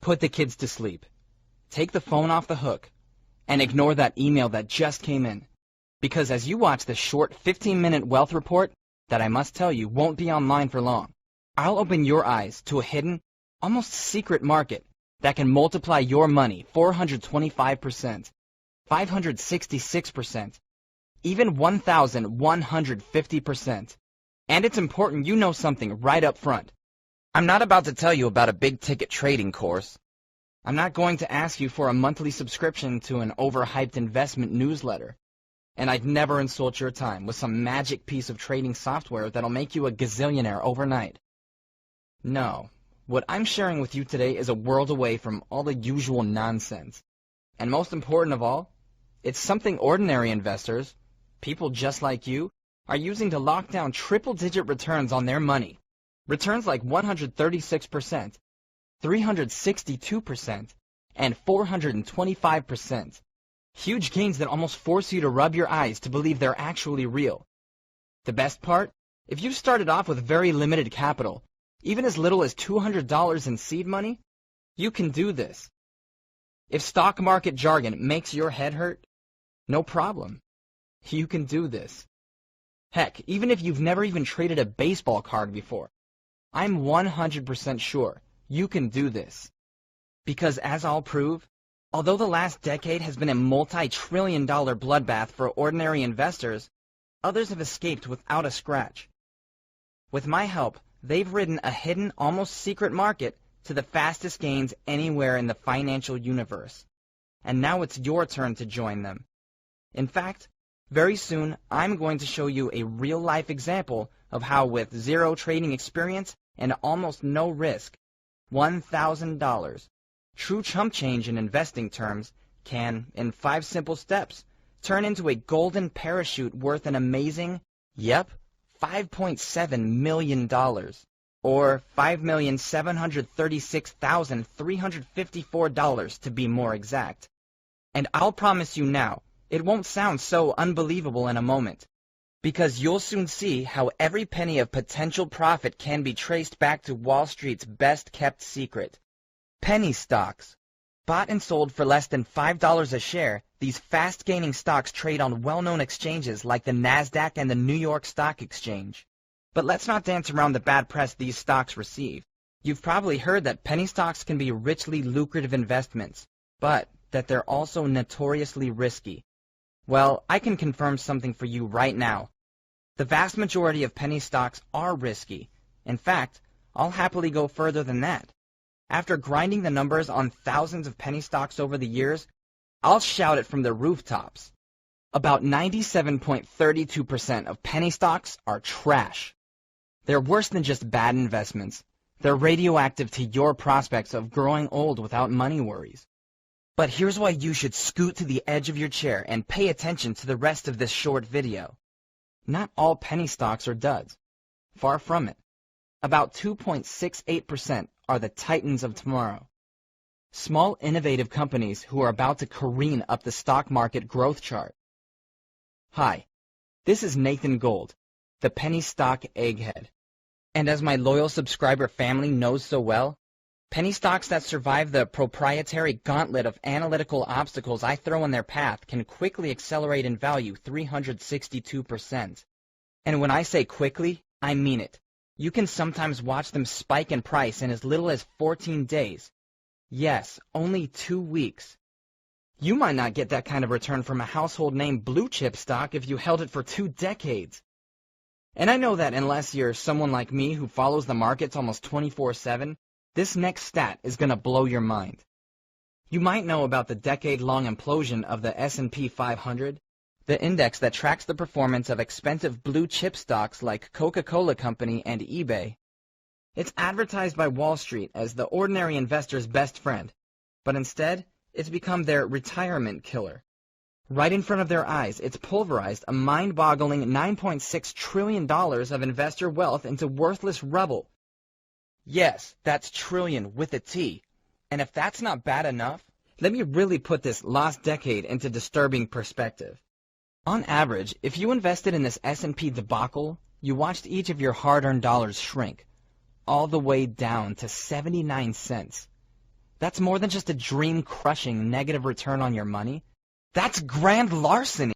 Put the kids to sleep. Take the phone off the hook and ignore that email that just came in. Because as you watch this short 15-minute wealth report that I must tell you won't be online for long, I'll open your eyes to a hidden, almost secret market that can multiply your money 425%, 566%, even 1,150%. And it's important you know something right up front. I'm not about to tell you about a big-ticket trading course. I'm not going to ask you for a monthly subscription to an overhyped investment newsletter. And I'd never insult your time with some magic piece of trading software that'll make you a gazillionaire overnight. No, what I'm sharing with you today is a world away from all the usual nonsense. And most important of all, it's something ordinary investors, people just like you, are using to lock down triple-digit returns on their money. Returns like 136%, 362%, and 425%. Huge gains that almost force you to rub your eyes to believe they're actually real. The best part? If you started off with very limited capital, even as little as $200 in seed money, you can do this. If stock market jargon makes your head hurt, no problem. You can do this. Heck, even if you've never even traded a baseball card before, I'm 100% sure you can do this. Because as I'll prove, although the last decade has been a multi-trillion-dollar bloodbath for ordinary investors, others have escaped without a scratch. With my help, they've ridden a hidden, almost secret market to the fastest gains anywhere in the financial universe. And now it's your turn to join them. In fact, very soon I'm going to show you a real-life example of how with zero trading experience and almost no risk, $1,000, true chump change in investing terms, can, in 5 simple steps, turn into a golden parachute worth an amazing, $5.7 million, or $5,736,354 to be more exact. And I'll promise you now, it won't sound so unbelievable in a moment, because you'll soon see how every penny of potential profit can be traced back to Wall Street's best-kept secret. Penny stocks. Bought and sold for less than $5 a share, these fast-gaining stocks trade on well-known exchanges like the NASDAQ and the New York Stock Exchange. But let's not dance around the bad press these stocks receive. You've probably heard that penny stocks can be richly lucrative investments, but that they're also notoriously risky. Well, I can confirm something for you right now. The vast majority of penny stocks are risky. In fact, I'll happily go further than that. After grinding the numbers on thousands of penny stocks over the years, I'll shout it from the rooftops. About 97.32% of penny stocks are trash. They're worse than just bad investments. They're radioactive to your prospects of growing old without money worries. But here's why you should scoot to the edge of your chair and pay attention to the rest of this short video. Not all penny stocks are duds. Far from it. About 2.68% are the titans of tomorrow. Small, innovative companies who are about to careen up the stock market growth chart. Hi, this is Nathan Gold, the penny stock egghead. And as my loyal subscriber family knows so well, penny stocks that survive the proprietary gauntlet of analytical obstacles I throw in their path can quickly accelerate in value 362%. And when I say quickly, I mean it. You can sometimes watch them spike in price in as little as 14 days. Yes, only 2 weeks. You might not get that kind of return from a household name blue chip stock if you held it for 2 decades. And I know that unless you're someone like me who follows the markets almost 24/7, this next stat is going to blow your mind. You might know about the decade-long implosion of the S&P 500, the index that tracks the performance of expensive blue-chip stocks like Coca-Cola Company and eBay. It's advertised by Wall Street as the ordinary investor's best friend, but instead, it's become their retirement killer. Right in front of their eyes, it's pulverized a mind-boggling $9.6 trillion of investor wealth into worthless rubble. Yes, that's trillion with a T. And if that's not bad enough, let me really put this lost decade into disturbing perspective. On average, if you invested in this S&P debacle, you watched each of your hard-earned dollars shrink, all the way down to 79 cents. That's more than just a dream-crushing negative return on your money. That's grand larceny.